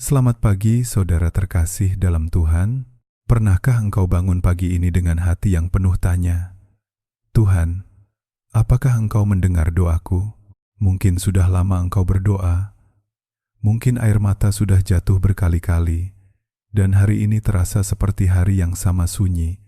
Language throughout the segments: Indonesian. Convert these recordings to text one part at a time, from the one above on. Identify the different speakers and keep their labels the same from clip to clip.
Speaker 1: Selamat pagi, saudara terkasih dalam Tuhan. Pernahkah engkau bangun pagi ini dengan hati yang penuh tanya, Tuhan, apakah engkau mendengar doaku? Mungkin sudah lama engkau berdoa, mungkin air mata sudah jatuh berkali-kali, dan hari ini terasa seperti hari yang sama sunyi,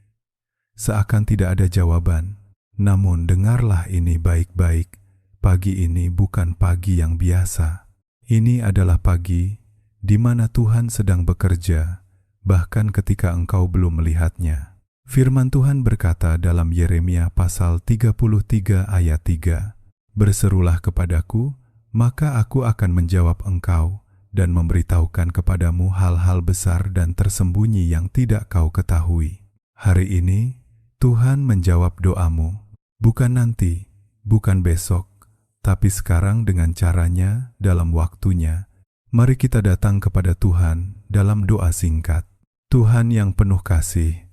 Speaker 1: seakan tidak ada jawaban. Namun dengarlah ini baik-baik, pagi ini bukan pagi yang biasa. Ini adalah pagi di mana Tuhan sedang bekerja, bahkan ketika engkau belum melihatnya. Firman Tuhan berkata dalam Yeremia pasal 33 ayat 3, "Berserulah kepadaku, maka aku akan menjawab engkau dan memberitahukan kepadamu hal-hal besar dan tersembunyi yang tidak kau ketahui." Hari ini, Tuhan menjawab doamu, bukan nanti, bukan besok, tapi sekarang dengan caranya, dalam waktunya. Mari kita datang kepada Tuhan dalam doa singkat. Tuhan yang penuh kasih,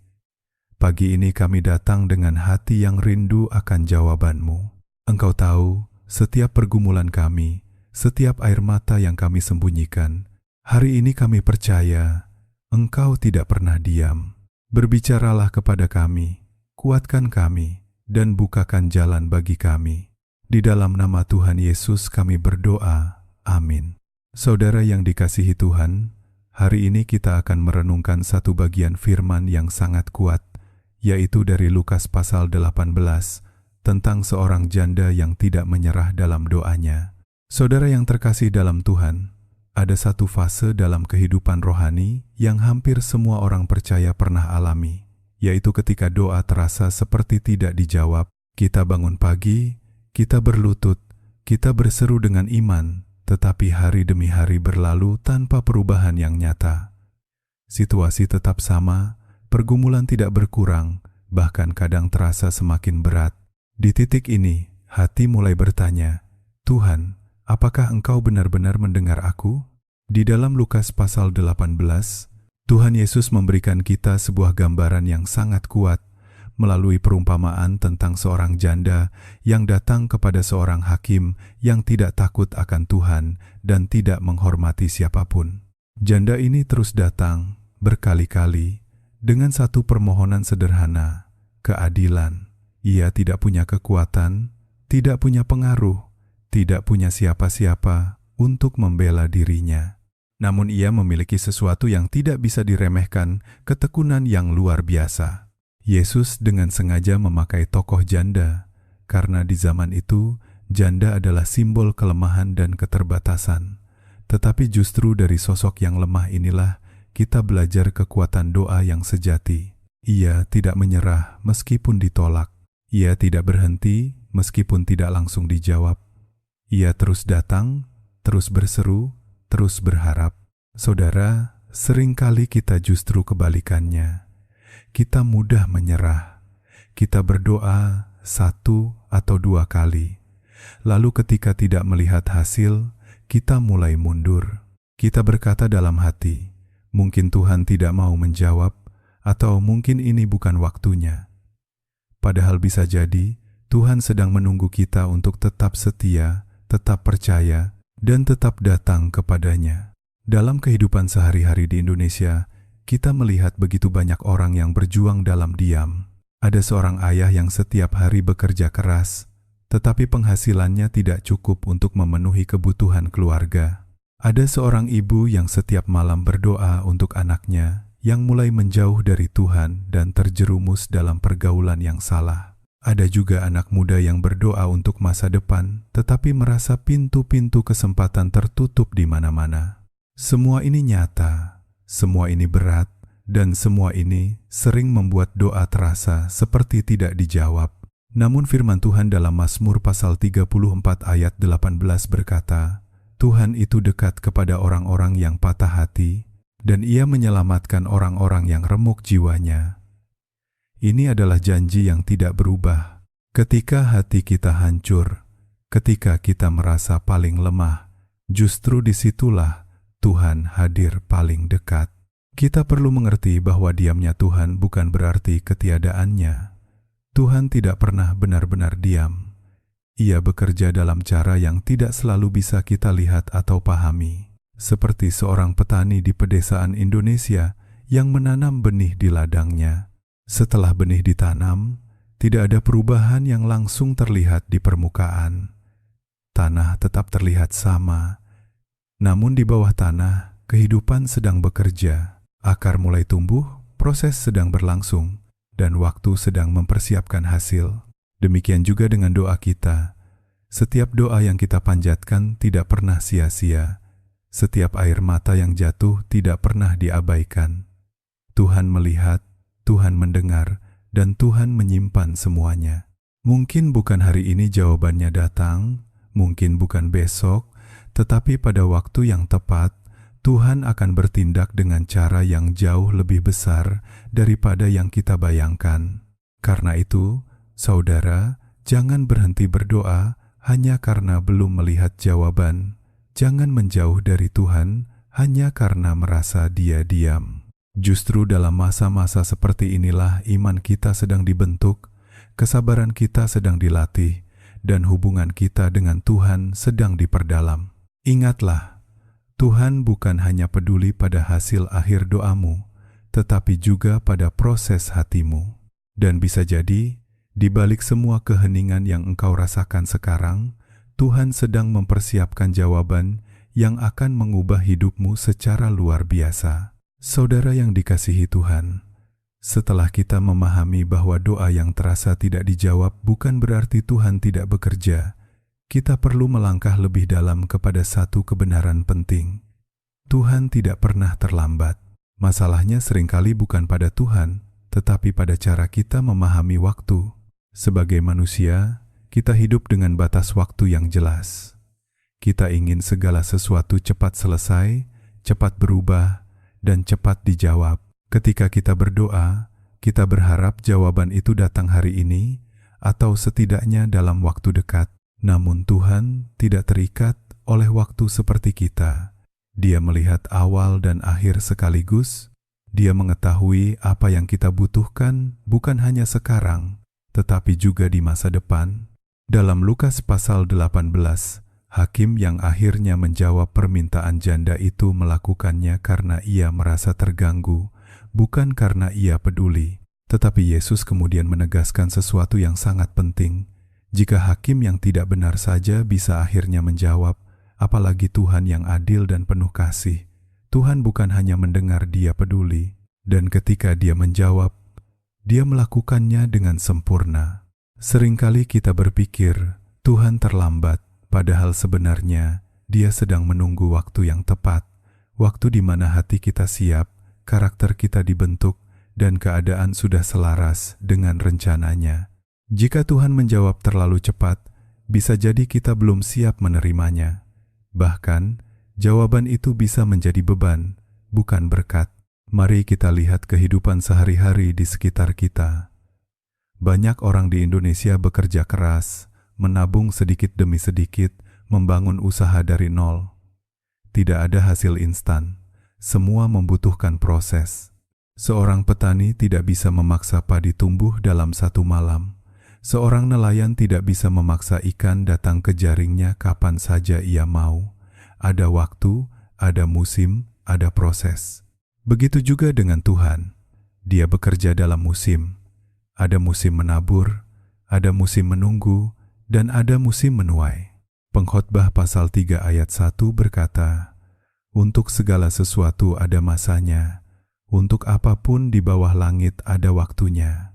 Speaker 1: pagi ini kami datang dengan hati yang rindu akan jawaban-Mu. Engkau tahu setiap pergumulan kami, setiap air mata yang kami sembunyikan. Hari ini kami percaya Engkau tidak pernah diam. Berbicaralah kepada kami, kuatkan kami, dan bukakan jalan bagi kami. Di dalam nama Tuhan Yesus kami berdoa. Amin. Saudara yang dikasihi Tuhan, hari ini kita akan merenungkan satu bagian firman yang sangat kuat, yaitu dari Lukas pasal 18, tentang seorang janda yang tidak menyerah dalam doanya. Saudara yang terkasih dalam Tuhan, ada satu fase dalam kehidupan rohani yang hampir semua orang percaya pernah alami, yaitu ketika doa terasa seperti tidak dijawab. Kita bangun pagi, kita berlutut, kita berseru dengan iman, tetapi hari demi hari berlalu tanpa perubahan yang nyata. Situasi tetap sama, pergumulan tidak berkurang, bahkan kadang terasa semakin berat. Di titik ini, hati mulai bertanya, Tuhan, apakah Engkau benar-benar mendengar aku? Di dalam Lukas pasal 18, Tuhan Yesus memberikan kita sebuah gambaran yang sangat kuat melalui perumpamaan tentang seorang janda yang datang kepada seorang hakim yang tidak takut akan Tuhan dan tidak menghormati siapapun. Janda ini terus datang berkali-kali dengan satu permohonan sederhana, keadilan. Ia tidak punya kekuatan, tidak punya pengaruh, tidak punya siapa-siapa untuk membela dirinya. Namun ia memiliki sesuatu yang tidak bisa diremehkan, ketekunan yang luar biasa. Yesus dengan sengaja memakai tokoh janda, karena di zaman itu, janda adalah simbol kelemahan dan keterbatasan. Tetapi justru dari sosok yang lemah inilah, kita belajar kekuatan doa yang sejati. Ia tidak menyerah meskipun ditolak. Ia tidak berhenti meskipun tidak langsung dijawab. Ia terus datang, terus berseru, terus berharap. Saudara, seringkali kita justru kebalikannya. Kita mudah menyerah. Kita berdoa 1 atau 2 kali. Lalu ketika tidak melihat hasil, kita mulai mundur. Kita berkata dalam hati, mungkin Tuhan tidak mau menjawab, atau mungkin ini bukan waktunya. Padahal bisa jadi, Tuhan sedang menunggu kita untuk tetap setia, tetap percaya, dan tetap datang kepadanya. Dalam kehidupan sehari-hari di Indonesia, kita melihat begitu banyak orang yang berjuang dalam diam. Ada seorang ayah yang setiap hari bekerja keras, tetapi penghasilannya tidak cukup untuk memenuhi kebutuhan keluarga. Ada seorang ibu yang setiap malam berdoa untuk anaknya yang mulai menjauh dari Tuhan dan terjerumus dalam pergaulan yang salah. Ada juga anak muda yang berdoa untuk masa depan, tetapi merasa pintu-pintu kesempatan tertutup di mana-mana. Semua ini nyata. Semua ini berat, dan semua ini sering membuat doa terasa seperti tidak dijawab. Namun firman Tuhan dalam Mazmur pasal 34 ayat 18 berkata, Tuhan itu dekat kepada orang-orang yang patah hati, dan Ia menyelamatkan orang-orang yang remuk jiwanya. Ini adalah janji yang tidak berubah. Ketika hati kita hancur, ketika kita merasa paling lemah, justru disitulah Tuhan hadir paling dekat. Kita perlu mengerti bahwa diamnya Tuhan bukan berarti ketiadaannya. Tuhan tidak pernah benar-benar diam. Ia bekerja dalam cara yang tidak selalu bisa kita lihat atau pahami. seperti seorang petani di pedesaan Indonesia yang menanam benih di ladangnya. Setelah benih ditanam, tidak ada perubahan yang langsung terlihat di permukaan. Tanah tetap terlihat sama, namun di bawah tanah, kehidupan sedang bekerja. Akar mulai tumbuh, proses sedang berlangsung, dan waktu sedang mempersiapkan hasil. Demikian juga dengan doa kita. Setiap doa yang kita panjatkan tidak pernah sia-sia. Setiap air mata yang jatuh tidak pernah diabaikan. Tuhan melihat, Tuhan mendengar, dan Tuhan menyimpan semuanya. Mungkin bukan hari ini jawabannya datang, mungkin bukan besok, tetapi pada waktu yang tepat, Tuhan akan bertindak dengan cara yang jauh lebih besar daripada yang kita bayangkan. Karena itu, saudara, jangan berhenti berdoa hanya karena belum melihat jawaban. Jangan menjauh dari Tuhan hanya karena merasa Dia diam. Justru dalam masa-masa seperti inilah iman kita sedang dibentuk, kesabaran kita sedang dilatih, dan hubungan kita dengan Tuhan sedang diperdalam. Ingatlah, Tuhan bukan hanya peduli pada hasil akhir doamu, tetapi juga pada proses hatimu. Dan bisa jadi, di balik semua keheningan yang engkau rasakan sekarang, Tuhan sedang mempersiapkan jawaban yang akan mengubah hidupmu secara luar biasa. Saudara yang dikasihi Tuhan, setelah kita memahami bahwa doa yang terasa tidak dijawab bukan berarti Tuhan tidak bekerja, kita perlu melangkah lebih dalam kepada satu kebenaran penting. Tuhan tidak pernah terlambat. Masalahnya seringkali bukan pada Tuhan, tetapi pada cara kita memahami waktu. Sebagai manusia, kita hidup dengan batas waktu yang jelas. Kita ingin segala sesuatu cepat selesai, cepat berubah, dan cepat dijawab. Ketika kita berdoa, kita berharap jawaban itu datang hari ini, atau setidaknya dalam waktu dekat. Namun Tuhan tidak terikat oleh waktu seperti kita. Dia melihat awal dan akhir sekaligus. Dia mengetahui apa yang kita butuhkan bukan hanya sekarang, tetapi juga di masa depan. Dalam Lukas pasal 18, hakim yang akhirnya menjawab permintaan janda itu melakukannya karena ia merasa terganggu, bukan karena ia peduli. Tetapi Yesus kemudian menegaskan sesuatu yang sangat penting. Jika hakim yang tidak benar saja bisa akhirnya menjawab, apalagi Tuhan yang adil dan penuh kasih. Tuhan bukan hanya mendengar, Dia peduli. Dan ketika Dia menjawab, Dia melakukannya dengan sempurna. Seringkali kita berpikir, Tuhan terlambat, padahal sebenarnya Dia sedang menunggu waktu yang tepat, waktu di mana hati kita siap, karakter kita dibentuk, dan keadaan sudah selaras dengan rencananya. Jika Tuhan menjawab terlalu cepat, bisa jadi kita belum siap menerimanya. Bahkan, jawaban itu bisa menjadi beban, bukan berkat. Mari kita lihat kehidupan sehari-hari di sekitar kita. Banyak orang di Indonesia bekerja keras, menabung sedikit demi sedikit, membangun usaha dari nol. Tidak ada hasil instan, semua membutuhkan proses. Seorang petani tidak bisa memaksa padi tumbuh dalam satu malam. Seorang nelayan tidak bisa memaksa ikan datang ke jaringnya kapan saja ia mau. Ada waktu, ada musim, ada proses. Begitu juga dengan Tuhan. Dia bekerja dalam musim. Ada musim menabur, ada musim menunggu, dan ada musim menuai. Pengkhotbah pasal 3 ayat 1 berkata, "Untuk segala sesuatu ada masanya, untuk apapun di bawah langit ada waktunya."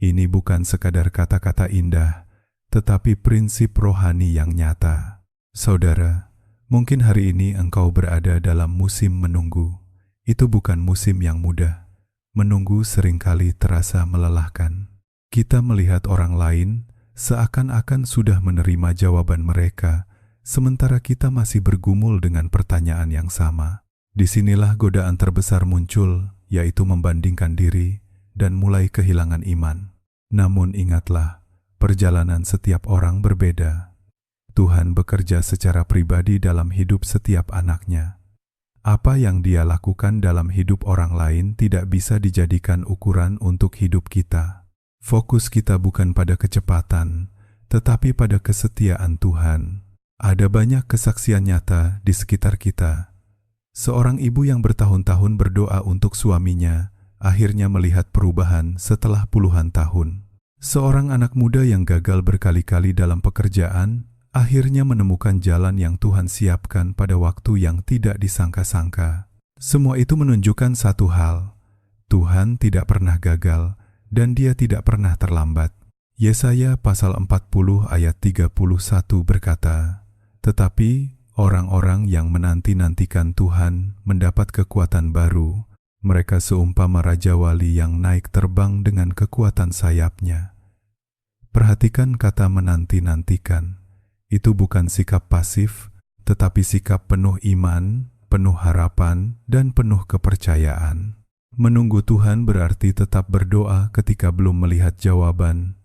Speaker 1: Ini bukan sekadar kata-kata indah, tetapi prinsip rohani yang nyata. Saudara, mungkin hari ini engkau berada dalam musim menunggu. Itu bukan musim yang mudah. Menunggu seringkali terasa melelahkan. Kita melihat orang lain seakan-akan sudah menerima jawaban mereka, sementara kita masih bergumul dengan pertanyaan yang sama. Disinilah godaan terbesar muncul, yaitu membandingkan diri dan mulai kehilangan iman. Namun ingatlah, perjalanan setiap orang berbeda. Tuhan bekerja secara pribadi dalam hidup setiap anaknya. Apa yang Dia lakukan dalam hidup orang lain tidak bisa dijadikan ukuran untuk hidup kita. Fokus kita bukan pada kecepatan, tetapi pada kesetiaan Tuhan. Ada banyak kesaksian nyata di sekitar kita. Seorang ibu yang bertahun-tahun berdoa untuk suaminya akhirnya melihat perubahan setelah puluhan tahun. Seorang anak muda yang gagal berkali-kali dalam pekerjaan akhirnya menemukan jalan yang Tuhan siapkan pada waktu yang tidak disangka-sangka. Semua itu menunjukkan satu hal: Tuhan tidak pernah gagal dan Dia tidak pernah terlambat. Yesaya pasal 40 ayat 31 berkata, "Tetapi orang-orang yang menanti-nantikan Tuhan mendapat kekuatan baru. Mereka seumpama Raja Wali yang naik terbang dengan kekuatan sayapnya." Perhatikan kata menanti-nantikan. Itu bukan sikap pasif, tetapi sikap penuh iman, penuh harapan, dan penuh kepercayaan. Menunggu Tuhan berarti tetap berdoa ketika belum melihat jawaban,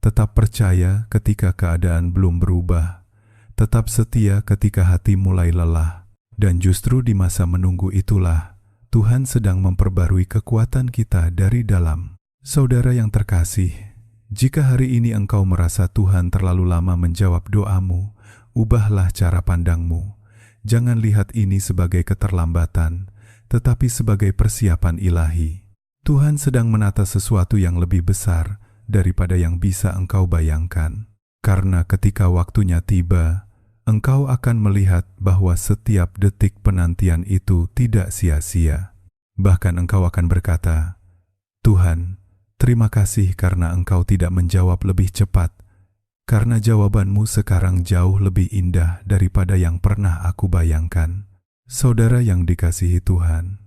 Speaker 1: tetap percaya ketika keadaan belum berubah, tetap setia ketika hati mulai lelah, dan justru di masa menunggu itulah Tuhan sedang memperbarui kekuatan kita dari dalam. Saudara yang terkasih, jika hari ini engkau merasa Tuhan terlalu lama menjawab doamu, ubahlah cara pandangmu. Jangan lihat ini sebagai keterlambatan, tetapi sebagai persiapan ilahi. Tuhan sedang menata sesuatu yang lebih besar daripada yang bisa engkau bayangkan. Karena ketika waktunya tiba, engkau akan melihat bahwa setiap detik penantian itu tidak sia-sia. Bahkan engkau akan berkata, "Tuhan, terima kasih karena engkau tidak menjawab lebih cepat, karena jawabanmu sekarang jauh lebih indah daripada yang pernah aku bayangkan." Saudara yang dikasihi Tuhan,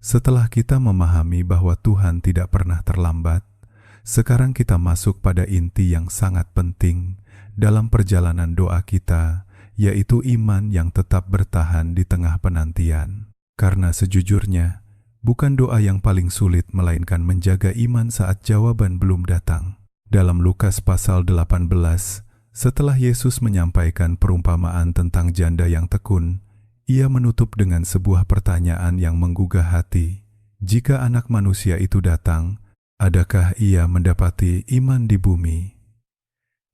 Speaker 1: setelah kita memahami bahwa Tuhan tidak pernah terlambat, sekarang kita masuk pada inti yang sangat penting dalam perjalanan doa kita, yaitu iman yang tetap bertahan di tengah penantian. Karena sejujurnya, bukan doa yang paling sulit melainkan menjaga iman saat jawaban belum datang. Dalam Lukas pasal 18, setelah Yesus menyampaikan perumpamaan tentang janda yang tekun, Ia menutup dengan sebuah pertanyaan yang menggugah hati. Jika Anak Manusia itu datang, adakah Ia mendapati iman di bumi?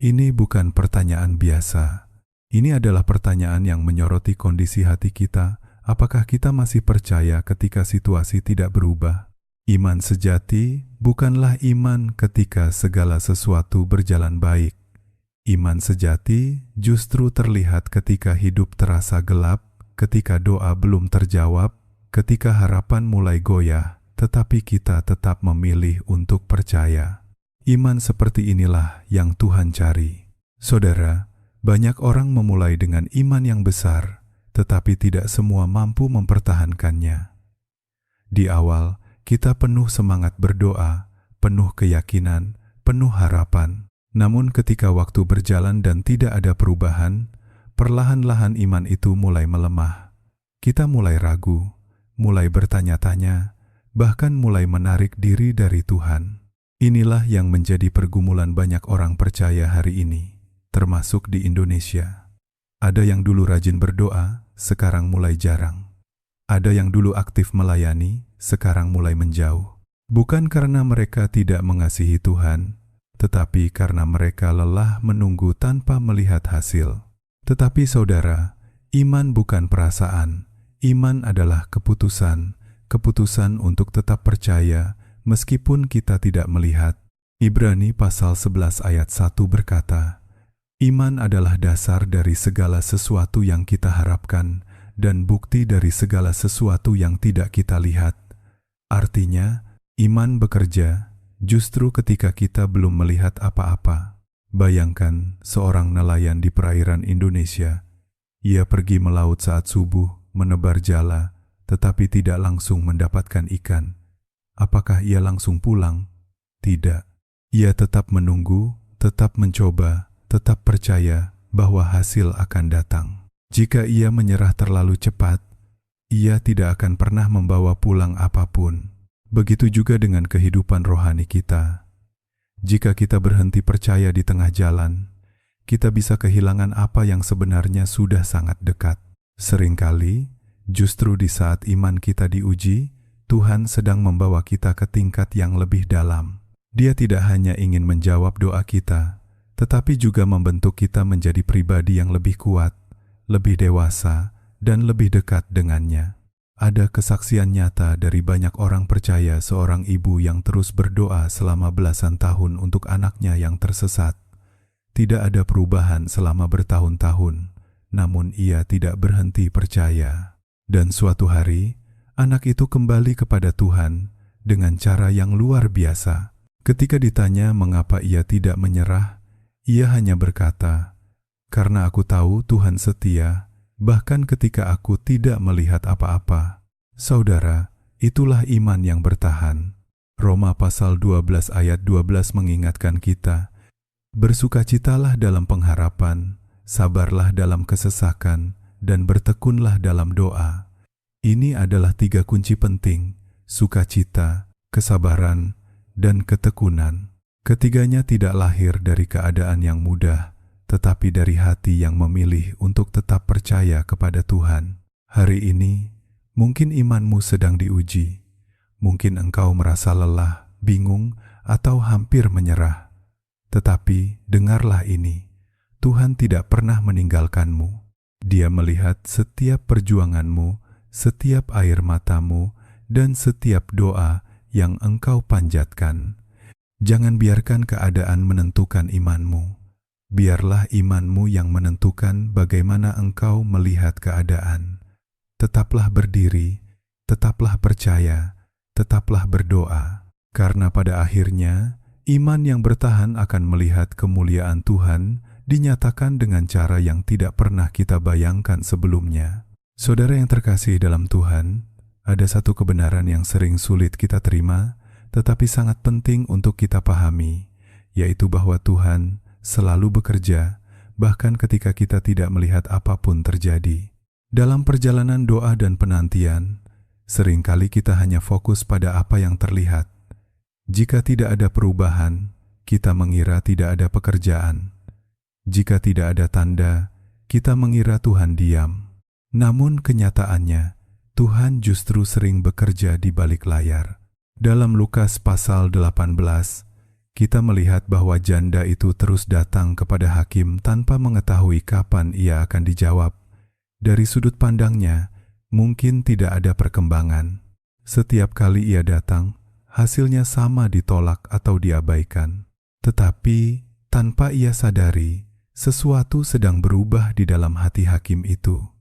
Speaker 1: Ini bukan pertanyaan biasa. Ini adalah pertanyaan yang menyoroti kondisi hati kita. Apakah kita masih percaya ketika situasi tidak berubah? Iman sejati bukanlah iman ketika segala sesuatu berjalan baik. Iman sejati justru terlihat ketika hidup terasa gelap, ketika doa belum terjawab, ketika harapan mulai goyah, tetapi kita tetap memilih untuk percaya. Iman seperti inilah yang Tuhan cari. Saudara, banyak orang memulai dengan iman yang besar, tetapi tidak semua mampu mempertahankannya. Di awal, kita penuh semangat berdoa, penuh keyakinan, penuh harapan. Namun ketika waktu berjalan dan tidak ada perubahan, perlahan-lahan iman itu mulai melemah. Kita mulai ragu, mulai bertanya-tanya, bahkan mulai menarik diri dari Tuhan. Inilah yang menjadi pergumulan banyak orang percaya hari ini, termasuk di Indonesia. Ada yang dulu rajin berdoa, sekarang mulai jarang. Ada yang dulu aktif melayani, sekarang mulai menjauh. Bukan karena mereka tidak mengasihi Tuhan, tetapi karena mereka lelah menunggu tanpa melihat hasil. Tetapi saudara, iman bukan perasaan. Iman adalah keputusan. Keputusan untuk tetap percaya meskipun kita tidak melihat. Ibrani pasal 11 ayat 1 berkata, "Iman adalah dasar dari segala sesuatu yang kita harapkan dan bukti dari segala sesuatu yang tidak kita lihat." Artinya, iman bekerja justru ketika kita belum melihat apa-apa. Bayangkan seorang nelayan di perairan Indonesia. Ia pergi melaut saat subuh, menebar jala, tetapi tidak langsung mendapatkan ikan. Apakah ia langsung pulang? Tidak. Ia tetap menunggu, tetap mencoba, tetap percaya bahwa hasil akan datang. Jika ia menyerah terlalu cepat, ia tidak akan pernah membawa pulang apapun. Begitu juga dengan kehidupan rohani kita. Jika kita berhenti percaya di tengah jalan, kita bisa kehilangan apa yang sebenarnya sudah sangat dekat. Seringkali, justru di saat iman kita diuji, Tuhan sedang membawa kita ke tingkat yang lebih dalam. Dia tidak hanya ingin menjawab doa kita, tetapi juga membentuk kita menjadi pribadi yang lebih kuat, lebih dewasa, dan lebih dekat dengannya. Ada kesaksian nyata dari banyak orang percaya seorang ibu yang terus berdoa selama belasan tahun untuk anaknya yang tersesat. Tidak ada perubahan selama bertahun-tahun, namun ia tidak berhenti percaya. Dan suatu hari, anak itu kembali kepada Tuhan dengan cara yang luar biasa. Ketika ditanya mengapa ia tidak menyerah, ia hanya berkata, "Karena aku tahu Tuhan setia, bahkan ketika aku tidak melihat apa-apa." Saudara, itulah iman yang bertahan. Roma pasal 12 ayat 12 mengingatkan kita, "Bersukacitalah dalam pengharapan, sabarlah dalam kesesakan, dan bertekunlah dalam doa." Ini adalah 3 kunci penting: sukacita, kesabaran, dan ketekunan. Ketiganya tidak lahir dari keadaan yang mudah, tetapi dari hati yang memilih untuk tetap percaya kepada Tuhan. Hari ini, mungkin imanmu sedang diuji. Mungkin engkau merasa lelah, bingung, atau hampir menyerah. Tetapi dengarlah ini, Tuhan tidak pernah meninggalkanmu. Dia melihat setiap perjuanganmu, setiap air matamu, dan setiap doa yang engkau panjatkan. Jangan biarkan keadaan menentukan imanmu. Biarlah imanmu yang menentukan bagaimana engkau melihat keadaan. Tetaplah berdiri, tetaplah percaya, tetaplah berdoa. Karena pada akhirnya, iman yang bertahan akan melihat kemuliaan Tuhan dinyatakan dengan cara yang tidak pernah kita bayangkan sebelumnya. Saudara yang terkasih dalam Tuhan, ada satu kebenaran yang sering sulit kita terima, tetapi sangat penting untuk kita pahami, yaitu bahwa Tuhan selalu bekerja, bahkan ketika kita tidak melihat apapun terjadi. Dalam perjalanan doa dan penantian, seringkali kita hanya fokus pada apa yang terlihat. Jika tidak ada perubahan, kita mengira tidak ada pekerjaan. Jika tidak ada tanda, kita mengira Tuhan diam. Namun kenyataannya, Tuhan justru sering bekerja di balik layar. Dalam Lukas pasal 18, kita melihat bahwa janda itu terus datang kepada hakim tanpa mengetahui kapan ia akan dijawab. Dari sudut pandangnya, mungkin tidak ada perkembangan. Setiap kali ia datang, hasilnya sama ditolak atau diabaikan. Tetapi, tanpa ia sadari, sesuatu sedang berubah di dalam hati hakim itu.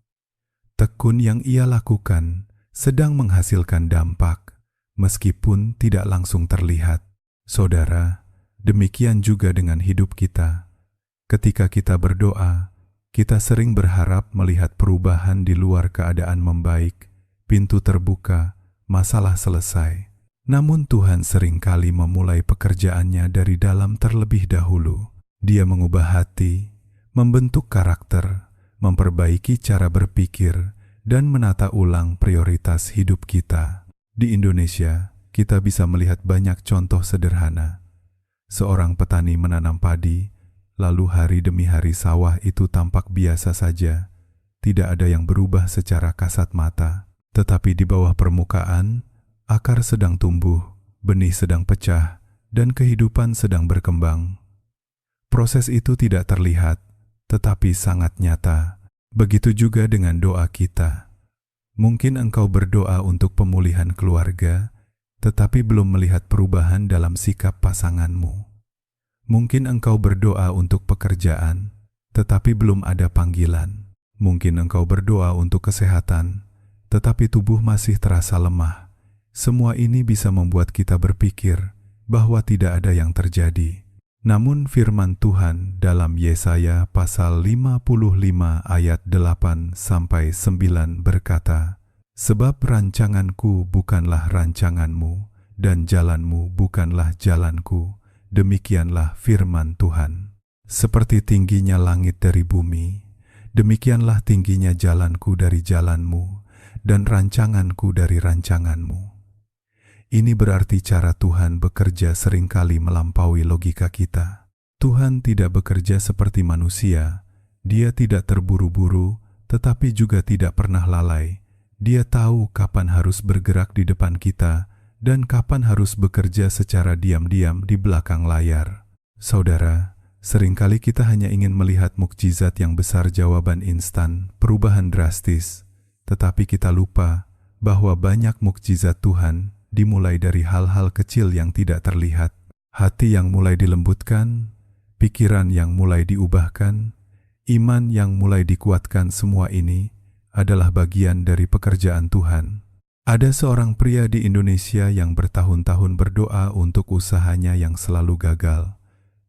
Speaker 1: Tekun yang ia lakukan sedang menghasilkan dampak, meskipun tidak langsung terlihat. Saudara, demikian juga dengan hidup kita. Ketika kita berdoa, kita sering berharap melihat perubahan di luar keadaan membaik, pintu terbuka, masalah selesai. Namun Tuhan seringkali memulai pekerjaannya dari dalam terlebih dahulu. Dia mengubah hati, membentuk karakter, memperbaiki cara berpikir, dan menata ulang prioritas hidup kita. Di Indonesia, kita bisa melihat banyak contoh sederhana. Seorang petani menanam padi, lalu hari demi hari sawah itu tampak biasa saja. Tidak ada yang berubah secara kasat mata, tetapi di bawah permukaan, akar sedang tumbuh, benih sedang pecah, dan kehidupan sedang berkembang. Proses itu tidak terlihat, tetapi sangat nyata. Begitu juga dengan doa kita. Mungkin engkau berdoa untuk pemulihan keluarga, tetapi belum melihat perubahan dalam sikap pasanganmu. Mungkin engkau berdoa untuk pekerjaan, tetapi belum ada panggilan. Mungkin engkau berdoa untuk kesehatan, tetapi tubuh masih terasa lemah. Semua ini bisa membuat kita berpikir bahwa tidak ada yang terjadi. Namun firman Tuhan dalam Yesaya pasal 55 ayat 8-9 berkata, "Sebab rancanganku bukanlah rancanganmu, dan jalanmu bukanlah jalanku, demikianlah firman Tuhan. Seperti tingginya langit dari bumi, demikianlah tingginya jalanku dari jalanmu, dan rancanganku dari rancanganmu." Ini berarti cara Tuhan bekerja seringkali melampaui logika kita. Tuhan tidak bekerja seperti manusia. Dia tidak terburu-buru, tetapi juga tidak pernah lalai. Dia tahu kapan harus bergerak di depan kita dan kapan harus bekerja secara diam-diam di belakang layar. Saudara, seringkali kita hanya ingin melihat mukjizat yang besar, jawaban instan, perubahan drastis, tetapi kita lupa bahwa banyak mukjizat Tuhan dimulai dari hal-hal kecil yang tidak terlihat. Hati yang mulai dilembutkan, pikiran yang mulai diubahkan, iman yang mulai dikuatkan, semua ini adalah bagian dari pekerjaan Tuhan. Ada seorang pria di Indonesia yang bertahun-tahun berdoa untuk usahanya yang selalu gagal.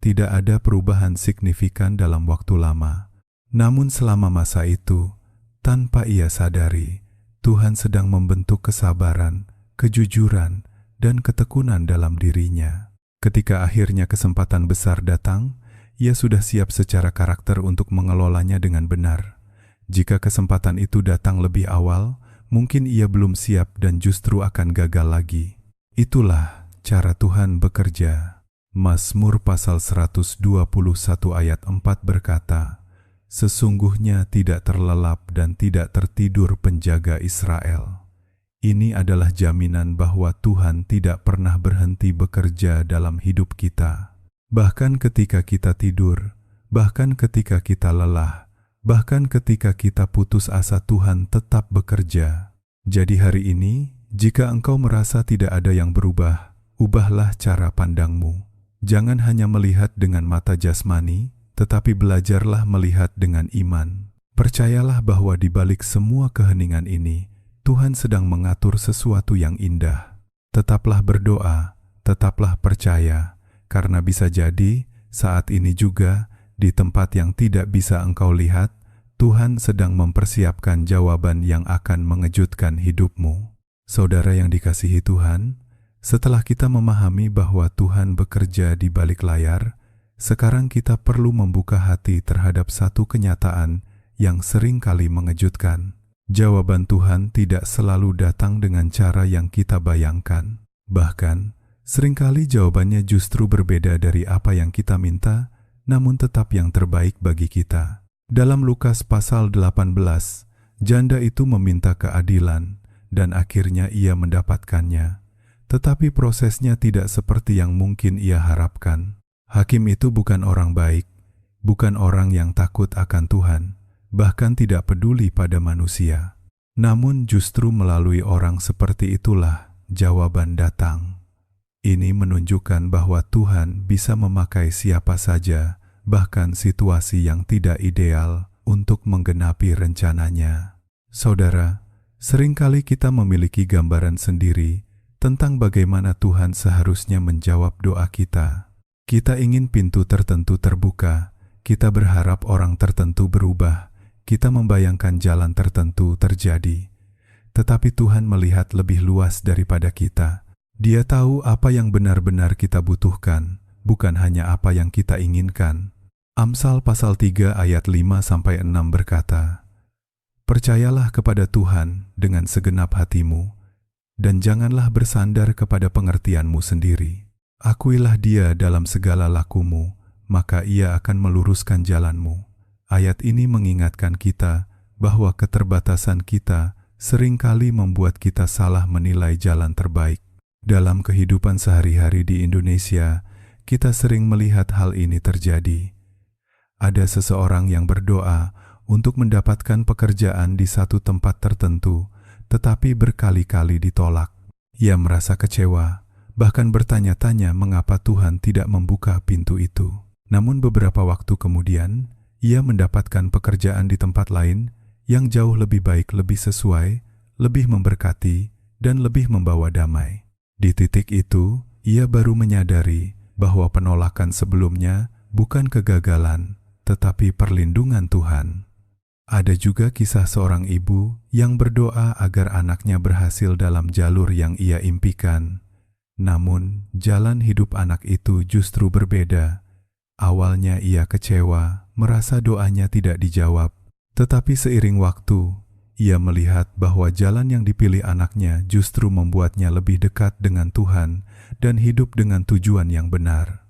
Speaker 1: Tidak ada perubahan signifikan dalam waktu lama. Namun selama masa itu, tanpa ia sadari, Tuhan sedang membentuk kesabaran, kejujuran, dan ketekunan dalam dirinya. Ketika akhirnya kesempatan besar datang, ia sudah siap secara karakter untuk mengelolanya dengan benar. Jika kesempatan itu datang lebih awal, mungkin ia belum siap dan justru akan gagal lagi. Itulah cara Tuhan bekerja. Mazmur pasal 121 ayat 4 berkata, "Sesungguhnya tidak terlelap dan tidak tertidur penjaga Israel." Ini adalah jaminan bahwa Tuhan tidak pernah berhenti bekerja dalam hidup kita. Bahkan ketika kita tidur, bahkan ketika kita lelah, bahkan ketika kita putus asa, Tuhan tetap bekerja. Jadi hari ini, jika engkau merasa tidak ada yang berubah, ubahlah cara pandangmu. Jangan hanya melihat dengan mata jasmani, tetapi belajarlah melihat dengan iman. Percayalah bahwa di balik semua keheningan ini, Tuhan sedang mengatur sesuatu yang indah. Tetaplah berdoa, tetaplah percaya, karena bisa jadi saat ini juga, di tempat yang tidak bisa engkau lihat, Tuhan sedang mempersiapkan jawaban yang akan mengejutkan hidupmu. Saudara yang dikasihi Tuhan, setelah kita memahami bahwa Tuhan bekerja di balik layar, sekarang kita perlu membuka hati terhadap satu kenyataan yang sering kali mengejutkan. Jawaban Tuhan tidak selalu datang dengan cara yang kita bayangkan. Bahkan, seringkali jawabannya justru berbeda dari apa yang kita minta, namun tetap yang terbaik bagi kita. Dalam Lukas pasal 18, janda itu meminta keadilan, dan akhirnya ia mendapatkannya. Tetapi prosesnya tidak seperti yang mungkin ia harapkan. Hakim itu bukan orang baik, bukan orang yang takut akan Tuhan, bahkan tidak peduli pada manusia. Namun justru melalui orang seperti itulah jawaban datang. Ini menunjukkan bahwa Tuhan bisa memakai siapa saja, bahkan situasi yang tidak ideal, untuk menggenapi rencananya. Saudara, seringkali kita memiliki gambaran sendiri tentang bagaimana Tuhan seharusnya menjawab doa kita. Kita ingin pintu tertentu terbuka, kita berharap orang tertentu berubah, kita membayangkan jalan tertentu terjadi. Tetapi Tuhan melihat lebih luas daripada kita. Dia tahu apa yang benar-benar kita butuhkan, bukan hanya apa yang kita inginkan. Amsal pasal 3 ayat 5-6 berkata, "Percayalah kepada Tuhan dengan segenap hatimu, dan janganlah bersandar kepada pengertianmu sendiri. Akuilah Dia dalam segala lakumu, maka Ia akan meluruskan jalanmu." Ayat ini mengingatkan kita bahwa keterbatasan kita seringkali membuat kita salah menilai jalan terbaik. Dalam kehidupan sehari-hari di Indonesia, kita sering melihat hal ini terjadi. Ada seseorang yang berdoa untuk mendapatkan pekerjaan di satu tempat tertentu, tetapi berkali-kali ditolak. Ia merasa kecewa, bahkan bertanya-tanya mengapa Tuhan tidak membuka pintu itu. Namun beberapa waktu kemudian, ia mendapatkan pekerjaan di tempat lain yang jauh lebih baik, lebih sesuai, lebih memberkati, dan lebih membawa damai. Di titik itu, ia baru menyadari bahwa penolakan sebelumnya bukan kegagalan, tetapi perlindungan Tuhan. Ada juga kisah seorang ibu yang berdoa agar anaknya berhasil dalam jalur yang ia impikan. Namun, jalan hidup anak itu justru berbeda. Awalnya ia kecewa, merasa doanya tidak dijawab. Tetapi seiring waktu, ia melihat bahwa jalan yang dipilih anaknya justru membuatnya lebih dekat dengan Tuhan dan hidup dengan tujuan yang benar.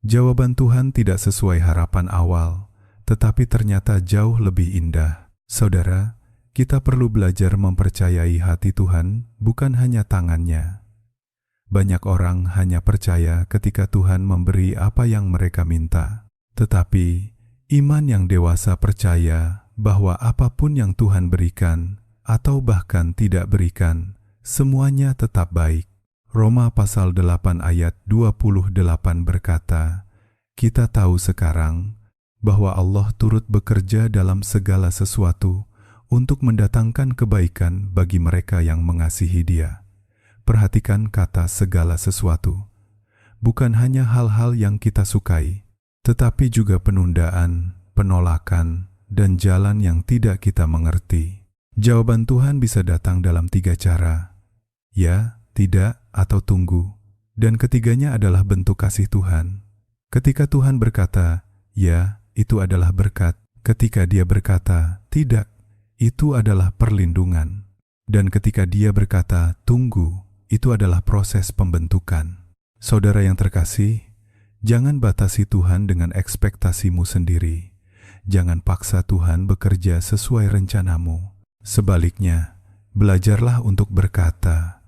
Speaker 1: Jawaban Tuhan tidak sesuai harapan awal, tetapi ternyata jauh lebih indah. Saudara, kita perlu belajar mempercayai hati Tuhan, bukan hanya tangannya. Banyak orang hanya percaya ketika Tuhan memberi apa yang mereka minta. Tetapi, iman yang dewasa percaya bahwa apapun yang Tuhan berikan atau bahkan tidak berikan, semuanya tetap baik. Roma pasal 8 ayat 28 berkata, kita tahu sekarang bahwa Allah turut bekerja dalam segala sesuatu untuk mendatangkan kebaikan bagi mereka yang mengasihi Dia. Perhatikan kata segala sesuatu. Bukan hanya hal-hal yang kita sukai, tetapi juga penundaan, penolakan, dan jalan yang tidak kita mengerti. Jawaban Tuhan bisa datang dalam 3 cara. Ya, tidak, atau tunggu. Dan ketiganya adalah bentuk kasih Tuhan. Ketika Tuhan berkata, ya, itu adalah berkat. Ketika Dia berkata, tidak, itu adalah perlindungan. Dan ketika Dia berkata, tunggu, itu adalah proses pembentukan. Saudara yang terkasih, jangan batasi Tuhan dengan ekspektasimu sendiri. Jangan paksa Tuhan bekerja sesuai rencanamu. Sebaliknya, belajarlah untuk berkata,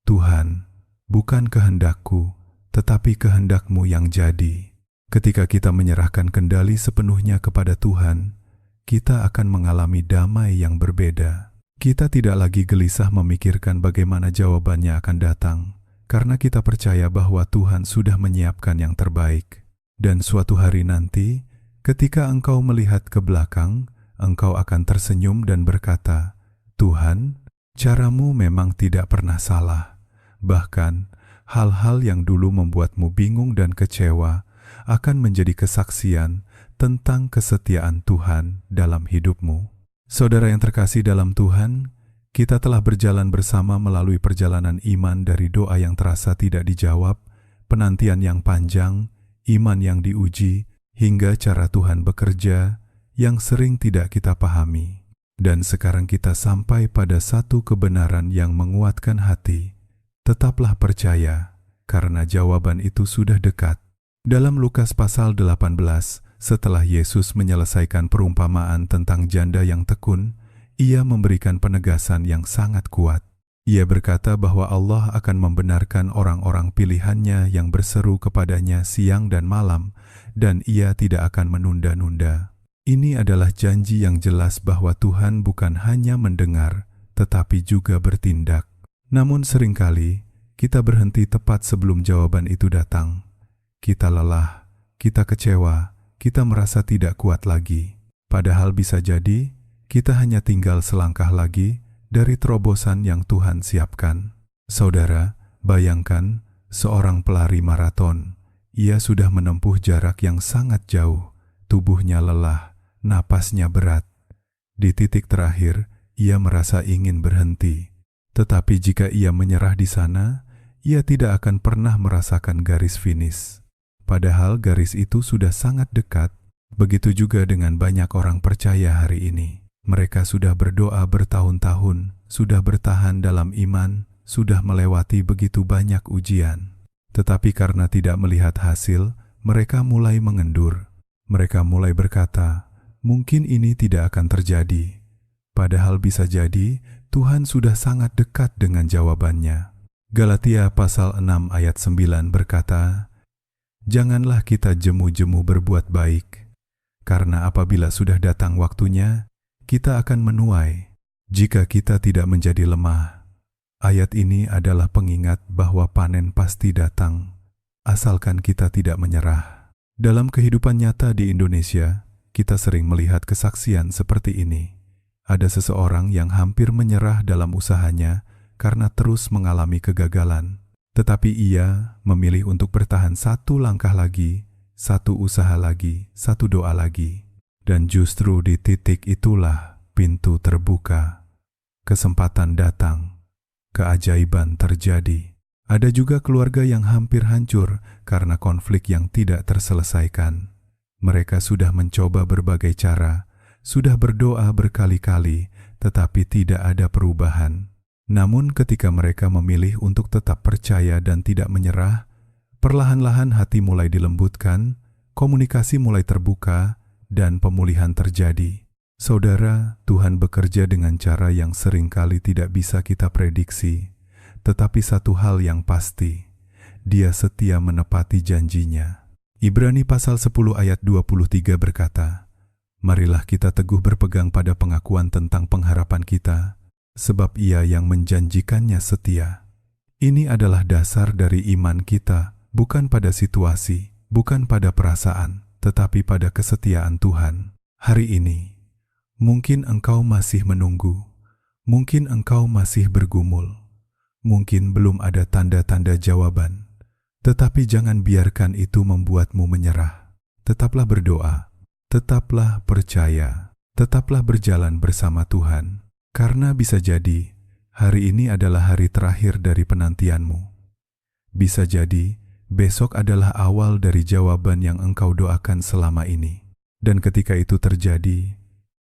Speaker 1: Tuhan, bukan kehendakku, tetapi kehendak-Mu yang jadi. Ketika kita menyerahkan kendali sepenuhnya kepada Tuhan, kita akan mengalami damai yang berbeda. Kita tidak lagi gelisah memikirkan bagaimana jawabannya akan datang, karena kita percaya bahwa Tuhan sudah menyiapkan yang terbaik. Dan suatu hari nanti, ketika engkau melihat ke belakang, engkau akan tersenyum dan berkata, Tuhan, caramu memang tidak pernah salah. Bahkan, hal-hal yang dulu membuatmu bingung dan kecewa akan menjadi kesaksian tentang kesetiaan Tuhan dalam hidupmu. Saudara yang terkasih dalam Tuhan, kita telah berjalan bersama melalui perjalanan iman dari doa yang terasa tidak dijawab, penantian yang panjang, iman yang diuji, hingga cara Tuhan bekerja yang sering tidak kita pahami. Dan sekarang kita sampai pada satu kebenaran yang menguatkan hati. Tetaplah percaya, karena jawaban itu sudah dekat. Dalam Lukas pasal 18, setelah Yesus menyelesaikan perumpamaan tentang janda yang tekun, Ia memberikan penegasan yang sangat kuat. Ia berkata bahwa Allah akan membenarkan orang-orang pilihannya yang berseru kepadanya siang dan malam, dan Ia tidak akan menunda-nunda. Ini adalah janji yang jelas bahwa Tuhan bukan hanya mendengar, tetapi juga bertindak. Namun seringkali, kita berhenti tepat sebelum jawaban itu datang. Kita lelah, kita kecewa, kita merasa tidak kuat lagi. Padahal bisa jadi, kita hanya tinggal selangkah lagi dari terobosan yang Tuhan siapkan. Saudara, bayangkan seorang pelari maraton. Ia sudah menempuh jarak yang sangat jauh, tubuhnya lelah, napasnya berat. Di titik terakhir, ia merasa ingin berhenti. Tetapi jika ia menyerah di sana, ia tidak akan pernah merasakan garis finish. Padahal garis itu sudah sangat dekat. Begitu juga dengan banyak orang percaya hari ini. Mereka sudah berdoa bertahun-tahun, sudah bertahan dalam iman, sudah melewati begitu banyak ujian. Tetapi karena tidak melihat hasil, mereka mulai mengendur. Mereka mulai berkata, mungkin ini tidak akan terjadi. Padahal bisa jadi, Tuhan sudah sangat dekat dengan jawabannya. Galatia pasal 6 ayat 9 berkata, janganlah kita jemu-jemu berbuat baik, karena apabila sudah datang waktunya, kita akan menuai, jika kita tidak menjadi lemah. Ayat ini adalah pengingat bahwa panen pasti datang, asalkan kita tidak menyerah. Dalam kehidupan nyata di Indonesia, kita sering melihat kesaksian seperti ini. Ada seseorang yang hampir menyerah dalam usahanya karena terus mengalami kegagalan. Tetapi ia memilih untuk bertahan satu langkah lagi, satu usaha lagi, satu doa lagi. Dan justru di titik itulah pintu terbuka. Kesempatan datang. Keajaiban terjadi. Ada juga keluarga yang hampir hancur karena konflik yang tidak terselesaikan. Mereka sudah mencoba berbagai cara, sudah berdoa berkali-kali, tetapi tidak ada perubahan. Namun ketika mereka memilih untuk tetap percaya dan tidak menyerah, perlahan-lahan hati mulai dilembutkan, komunikasi mulai terbuka, dan pemulihan terjadi. Saudara, Tuhan bekerja dengan cara yang seringkali tidak bisa kita prediksi, tetapi satu hal yang pasti, Dia setia menepati janjinya. Ibrani pasal 10 ayat 23 berkata, marilah kita teguh berpegang pada pengakuan tentang pengharapan kita, sebab Ia yang menjanjikannya setia. Ini adalah dasar dari iman kita, bukan pada situasi, bukan pada perasaan, tetapi pada kesetiaan Tuhan. Hari ini, mungkin engkau masih menunggu, mungkin engkau masih bergumul, mungkin belum ada tanda-tanda jawaban, tetapi jangan biarkan itu membuatmu menyerah. Tetaplah berdoa, tetaplah percaya, tetaplah berjalan bersama Tuhan, karena bisa jadi hari ini adalah hari terakhir dari penantianmu. Bisa jadi besok adalah awal dari jawaban yang engkau doakan selama ini. Dan ketika itu terjadi,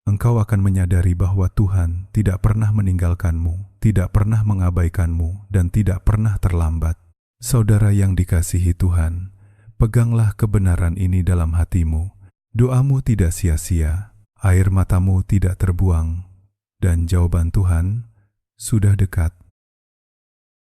Speaker 1: engkau akan menyadari bahwa Tuhan tidak pernah meninggalkanmu, tidak pernah mengabaikanmu, dan tidak pernah terlambat. Saudara yang dikasihi Tuhan, peganglah kebenaran ini dalam hatimu. Doamu tidak sia-sia, air matamu tidak terbuang, dan jawaban Tuhan sudah dekat.